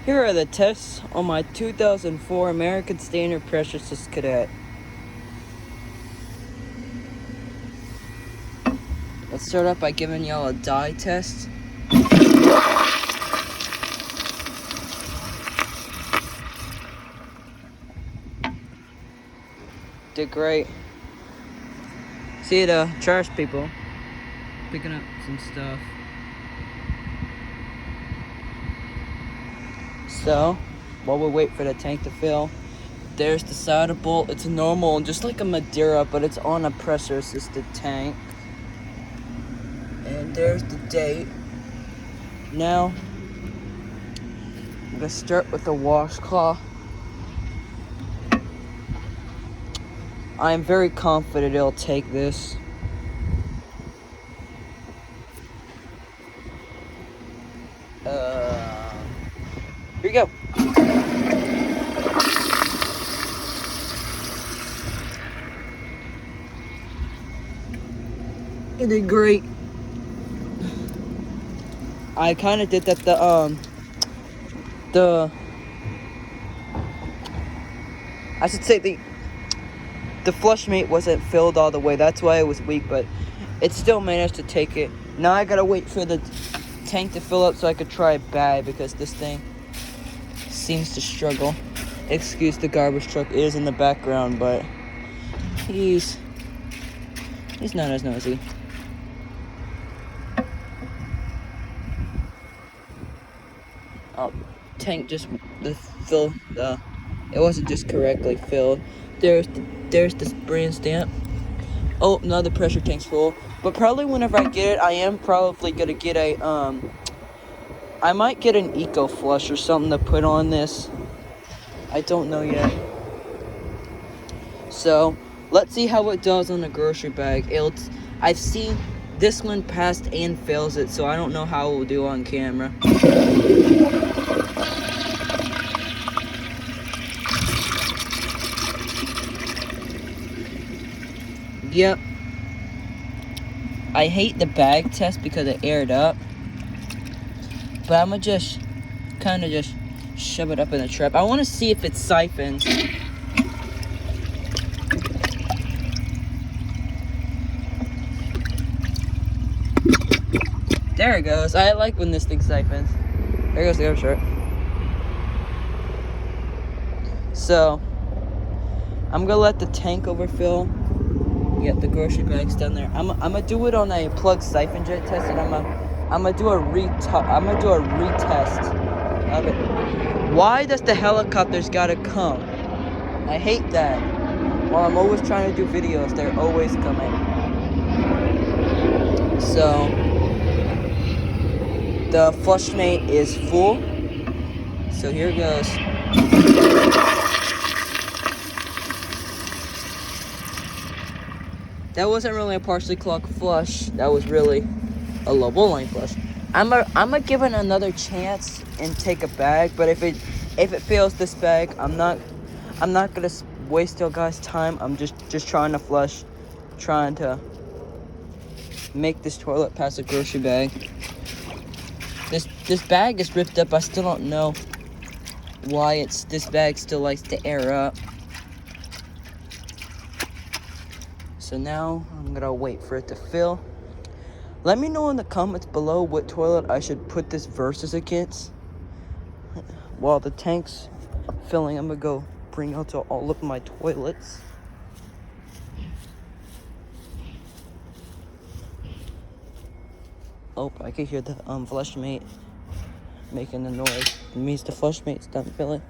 Here are the tests on my 2004 American Standard Pressure Assist Cadet. Let's start off by giving y'all a dye test. Did great. See the trash people picking up some stuff. So, while we wait for the tank to fill, there's the solder bolt. It's normal, just like a Madeira, but it's on a pressure-assisted tank. And there's the date. Now, I'm gonna start with the washcloth. I am very confident it'll take this. Here you go. It did great. I kind of did that I should say the flush mate wasn't filled all the way. That's why it was weak, but it still managed to take it. Now I gotta wait for the tank to fill up so I could try it bad, because this thing seems to struggle. Excuse the garbage truck, it is in the background, but he's not as nosy. Oh, tank just it wasn't just correctly filled. There's the brand stamp. Oh, now the pressure tank's full. But probably whenever I get it, I am probably gonna get a I might get an eco flush or something to put on this. I don't know yet. So let's see how it does on the grocery bag. I've seen this one passed and fails it, so I don't know how it will do on camera. Yep. I hate the bag test because it aired up. But I'm gonna just shove it up in the trap. I want to see if it siphons. There it goes. I like when this thing siphons. There goes the other shirt. So, I'm gonna let the tank overfill. Get the grocery bags down there. I'm gonna do it on a plug siphon jet test, and I'm gonna do a retest of it. Why does the helicopters gotta come? I hate that. While I'm always trying to do videos, they're always coming. So the flush mate is full. So here goes. That wasn't really a partially clogged flush. That was really a low bowl line flush. I'm gonna give it another chance and take a bag. But if it fails this bag, I'm not gonna waste your guys' time. I'm just trying to flush, trying to make this toilet pass a grocery bag. This bag is ripped up. I still don't know why this bag still likes to air up. So now I'm gonna wait for it to fill. Let me know in the comments below what toilet I should put this versus against. While the tank's filling, I'm gonna go bring out to all of my toilets. Oh, I can hear the flush mate making the noise. It means the flush mate's done filling.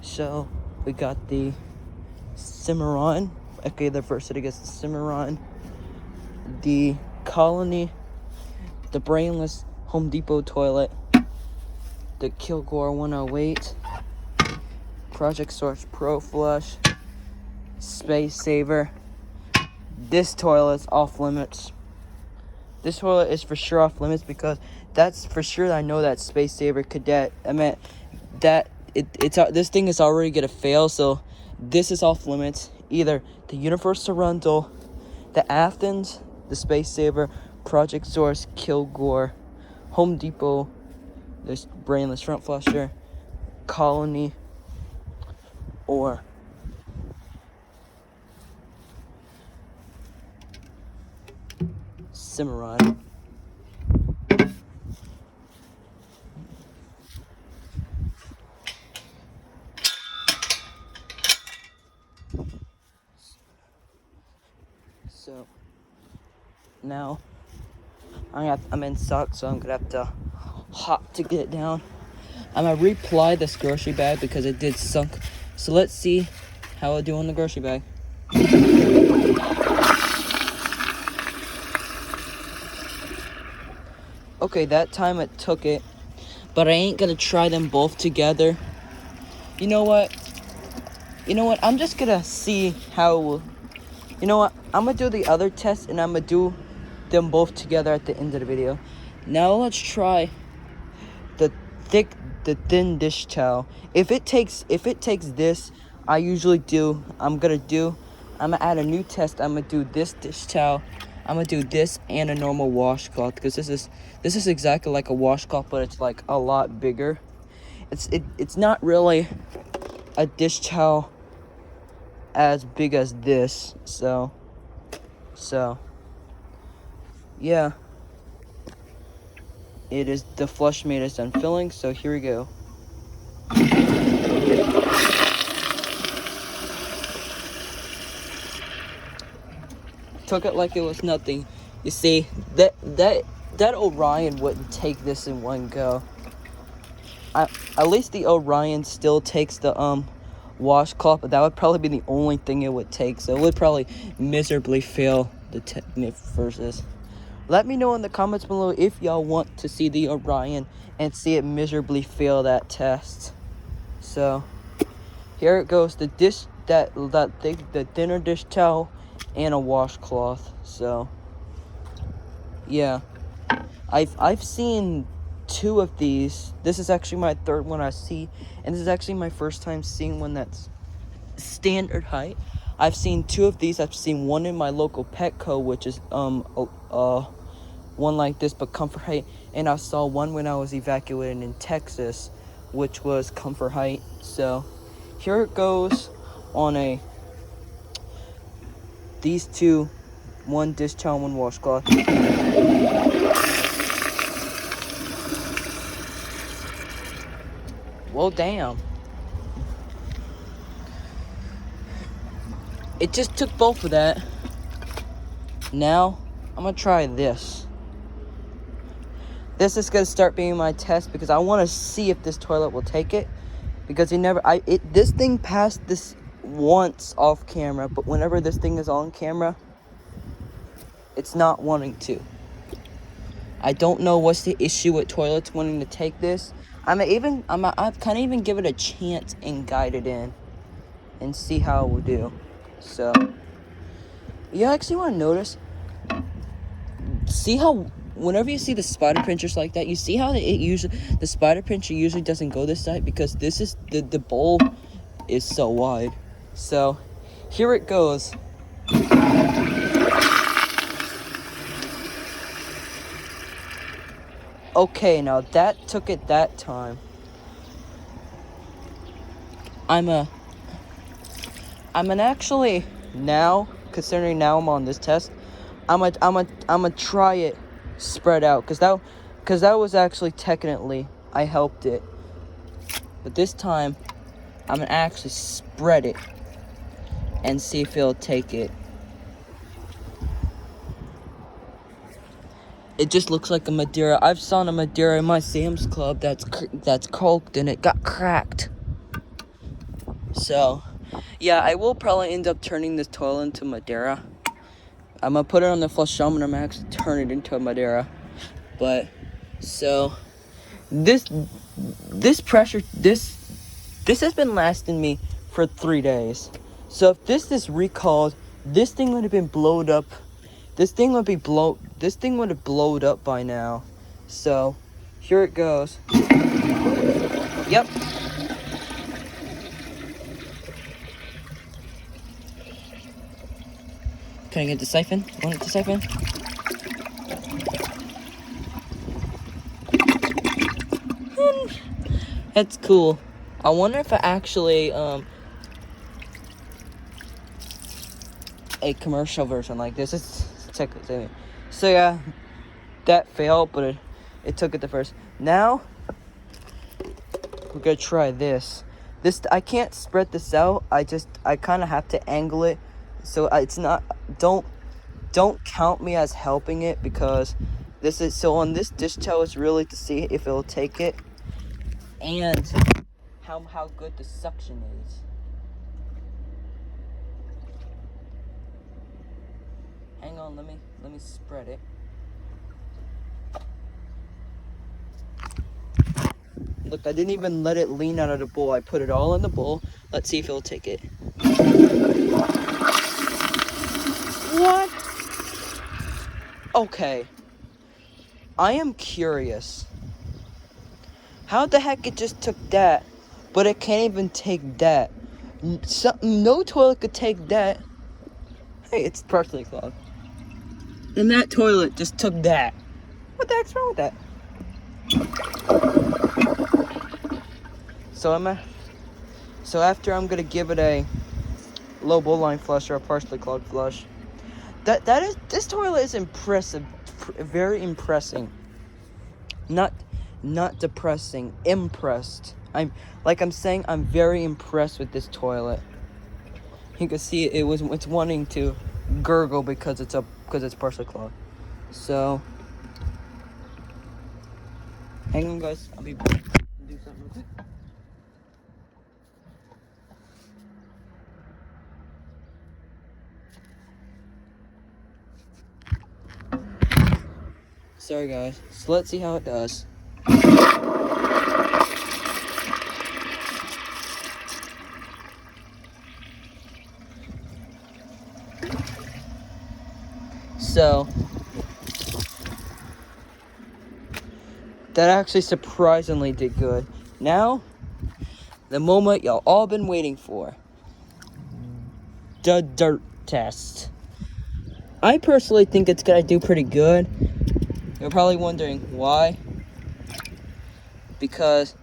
So we got the Cimarron. Okay, the versus against the Cimarron, the Colony, the brainless Home Depot toilet, the Kilgore 108, Project Source Pro Flush, Space Saver. This toilet's off limits. This toilet is for sure off limits, because that's for sure. I know that Space Saver Cadet. I meant that this thing is already gonna fail, so this is off limits. Either the Universal Rundle, the Athens, the Space Saver, Project Source, Kilgore, Home Depot, this brainless front flusher, colony or Cimarron. So now I'm in socks, so I'm gonna have to hop to get down. I'm gonna reply this grocery bag because it did sunk. So let's see how I do on the grocery bag. Okay, that time it took it, but I ain't gonna try them both together. You know what? I'm just gonna see how. You know what? I'm gonna do the other test and I'm gonna do them both together at the end of the video. Now let's try the thin dish towel. If it takes this, I'm gonna add a new test. I'm gonna do this dish towel. I'm gonna do this and a normal washcloth because this is exactly like a washcloth, but it's like a lot bigger. It's not really a dish towel as big as this, so yeah, the flush mate is done filling, so here we go. Took it like it was nothing. You see, that Orion wouldn't take this in one go. At least the Orion still takes the washcloth, but that would probably be the only thing it would take, so it would probably miserably fail the versus. Let me know in the comments below if y'all want to see the Orion and see it miserably fail that test. So here it goes, the thinner dish towel and a washcloth. So yeah, I've seen 2 of these. This is actually my 3rd one I see, and this is actually my first time seeing one that's standard height. I've seen 2 of these. I've seen one in my local Petco, which is one like this but comfort height, and I saw one when I was evacuating in Texas, which was comfort height. So here it goes on these 2, one dish towel, one washcloth. Well, damn. It just took both of that. Now, I'm gonna try this. This is gonna start being my test because I want to see if this toilet will take it. Because this thing passed this once off camera, but whenever this thing is on camera, it's not wanting to. I don't know what's the issue with toilets wanting to take this. I've kind of even give it a chance and guide it in and see how it will do. So you actually want to notice, see how whenever you see the spider pinchers like that, you see how the spider pincher usually doesn't go this side because this is the bowl is so wide. So here it goes. Okay, now that took it that time. I'm actually now, considering now I'm on this test, I'm gonna try it spread out, cause that was actually technically I helped it, but this time I'm gonna actually spread it and see if it'll take it. It just looks like a Madeira. I've saw a Madeira in my Sam's Club that's caulked and it got cracked. So yeah, I will probably end up turning this toilet into Madeira. I'm gonna put it on the flushometer. I'm gonna actually turn it into a Madeira. But so this has been lasting me for 3 days. So if this is recalled, this thing would have been blowed up. This thing would have blowed up by now. So here it goes. Yep. Can I get the siphon? Want it to siphon? That's cool. I wonder if it actually a commercial version like this. It's technically. So yeah, that failed, but it took it the first. Now we're gonna try this. I can't spread this out. I kind of have to angle it, so it's not. Don't count me as helping it, because this is so on this dish towel is really to see if it'll take it and how good the suction is. Hang on, let me spread it. Look, I didn't even let it lean out of the bowl. I put it all in the bowl. Let's see if it'll take it. What? Okay. I am curious. How the heck it just took that, but it can't even take that? No toilet could take that. Hey, it's partially clogged. And that toilet just took that. What the heck's wrong with that? So after I'm gonna give it a low bowl line flush or a partially clogged flush. This toilet is impressive, very impressing. Not depressing, impressed. I'm saying I'm very impressed with this toilet. You can see it's wanting to gurgle because it's partially clogged. So hang on, guys. I'll be back. Do something real quick. Sorry, guys. So let's see how it does. So that actually surprisingly did good. Now, the moment y'all all been waiting for. The dirt test. I personally think it's gonna do pretty good. You're probably wondering why. Because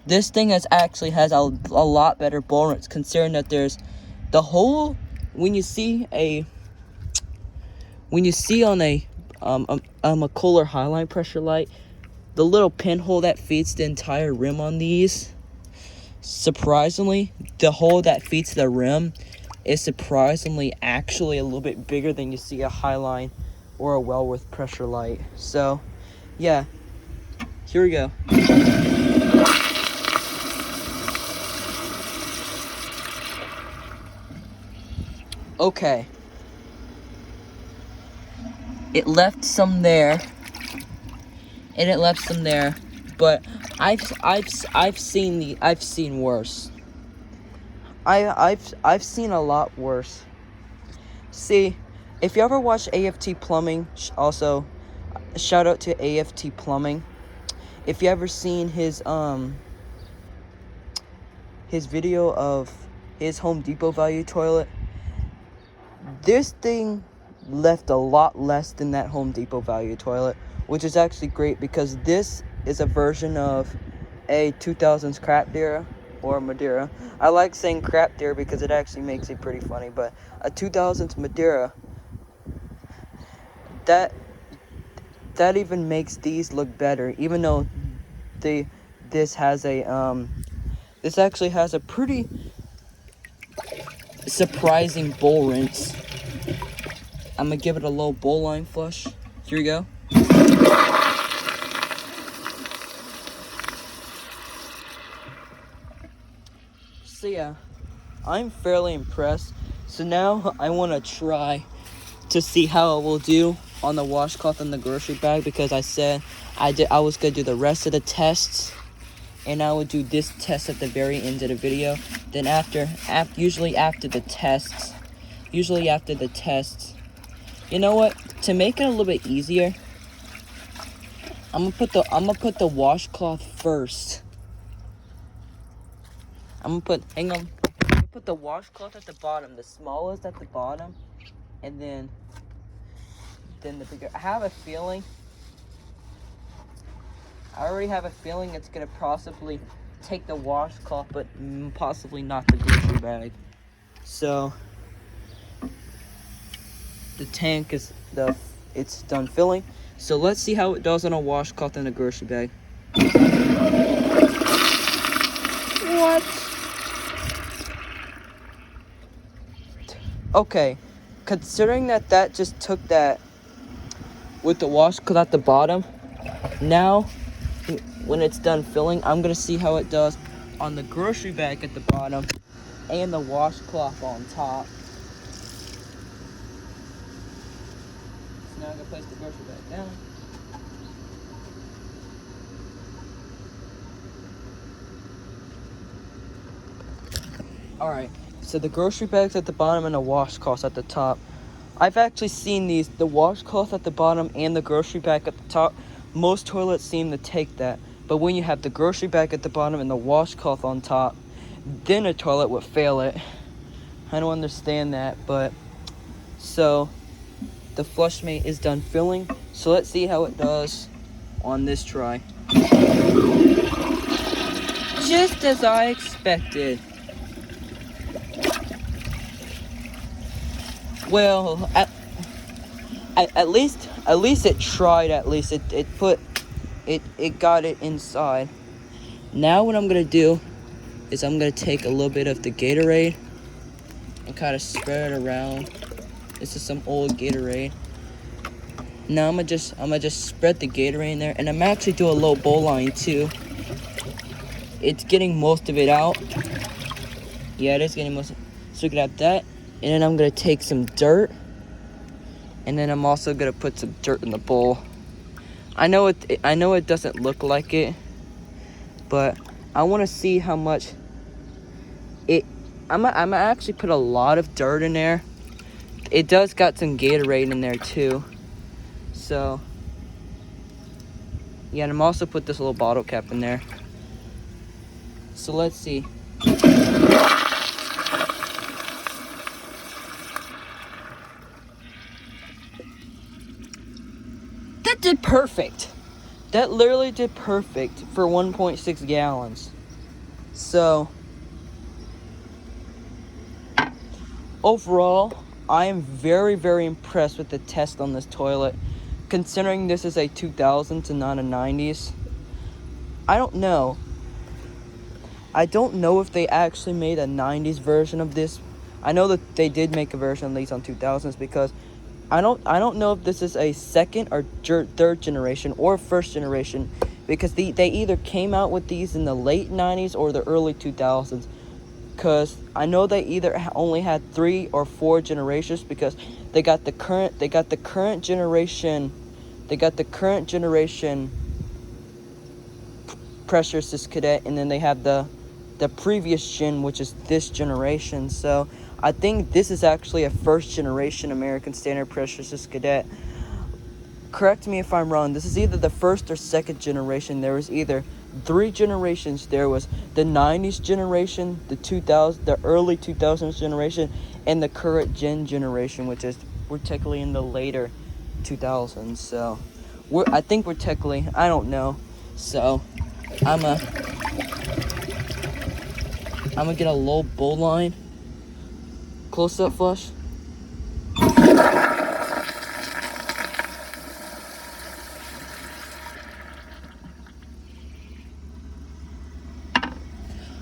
this thing has a lot better bowl rinse, considering that there's the whole, when you see on a Kohler Highline pressure light, the little pinhole that feeds the entire rim on these, surprisingly, the hole that feeds the rim is surprisingly actually a little bit bigger than you see a Highline or a Wellworth pressure light. So, yeah, here we go. Okay. It left some there, and it left some there, but I've seen worse. I've seen a lot worse. See, if you ever watch AFT Plumbing, also shout out to AFT Plumbing. If you ever seen his video of his Home Depot value toilet, this thing left a lot less than that Home Depot value toilet, which is actually great because this is a version of a 2000s crap deer or Madeira. I like saying crap deer because it actually makes it pretty funny, but a 2000s Madeira, that even makes these look better, even though this actually has a pretty surprising bowl rinse. I'm gonna give it a low bowl line flush. Here we go. So yeah, I'm fairly impressed. So now I want to try to see how it will do on the washcloth and the grocery bag, because I said I was gonna do the rest of the tests, and I would do this test at the very end of the video. Then usually after the tests, you know what? To make it a little bit easier, I'm gonna put the washcloth first. I'm gonna put the washcloth at the bottom, the smallest at the bottom, and then the bigger. I already have a feeling it's gonna possibly take the washcloth, but possibly not the grocery bag. So the tank is it's done filling. So let's see how it does on a washcloth and a grocery bag. What? Okay, considering that just took that with the washcloth at the bottom, now when it's done filling, I'm gonna see how it does on the grocery bag at the bottom and the washcloth on top. So now I'm gonna place the grocery bag down. Alright, so the grocery bag's at the bottom and the washcloth at the top. I've actually seen the washcloth at the bottom and the grocery bag at the top. Most toilets seem to take that. But when you have the grocery bag at the bottom and the washcloth on top, then a toilet would fail it. I don't understand that, but so the flushmate is done filling. So let's see how it does on this try. Just as I expected. Well, at least it tried. At least it got it inside. Now what I'm gonna do is I'm gonna take a little bit of the Gatorade and kind of spread it around. This is some old Gatorade. Now I'm gonna just spread the Gatorade in there, and I'm actually do a little bowl line too. It's getting most of it out. Yeah, it is getting most of it. So we can have that. And then I'm gonna take some dirt, and then I'm also gonna put some dirt in the bowl. I know it doesn't look like it, but I want to see how much it. I'm gonna actually put a lot of dirt in there. It does got some Gatorade in there too, so yeah. And I'm also put this little bottle cap in there. So let's see. That did perfect. That literally did perfect for 1.6 gallons. So, overall, I am very, very impressed with the test on this toilet. Considering this is a 2000s and not a 90s. I don't know. I don't know if they actually made a 90s version of this. I know that they did make a version of these on 2000s because I don't know if this is a second or third generation or first generation, because they either came out with these in the late 90s or the early 2000s, because I know they either only had 3 or 4 generations, because they got the current generation pressure assist cadet, and then they have the previous gen, which is this generation. So I think this is actually a first generation American Standard Pressure Assist Cadet. Correct me if I'm wrong. This is either the first or second generation. There was either 3 generations. There was the 90s generation, the early 2000s generation, and the current generation, which is we're technically in the later 2000s. So I think we're technically, I don't know. So I'm gonna get a low bowl line. Close up flush.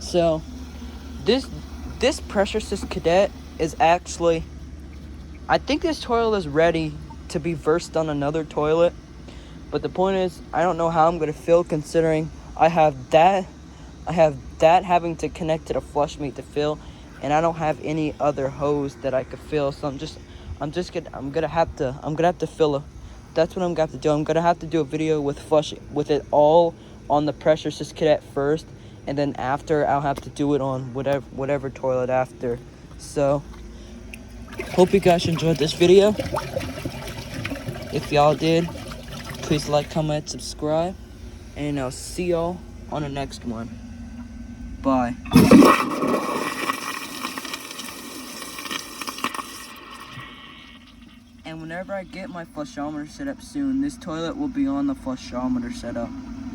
So this pressure assist cadet is actually, I think this toilet is ready to be versed on another toilet. But the point is, I don't know how I'm gonna feel, considering I have that having to connect to the flush mate to fill, and I don't have any other hose that I could fill. So I'm gonna have to fill a. That's what I'm gonna have to do. I'm gonna have to do a video with it all on the pressure assist cadet first, and then after I'll have to do it on whatever toilet after. So hope you guys enjoyed this video. If y'all did, please like, comment, subscribe, and I'll see y'all on the next one. Bye. And whenever I get my flushometer set up soon, this toilet will be on the flushometer setup.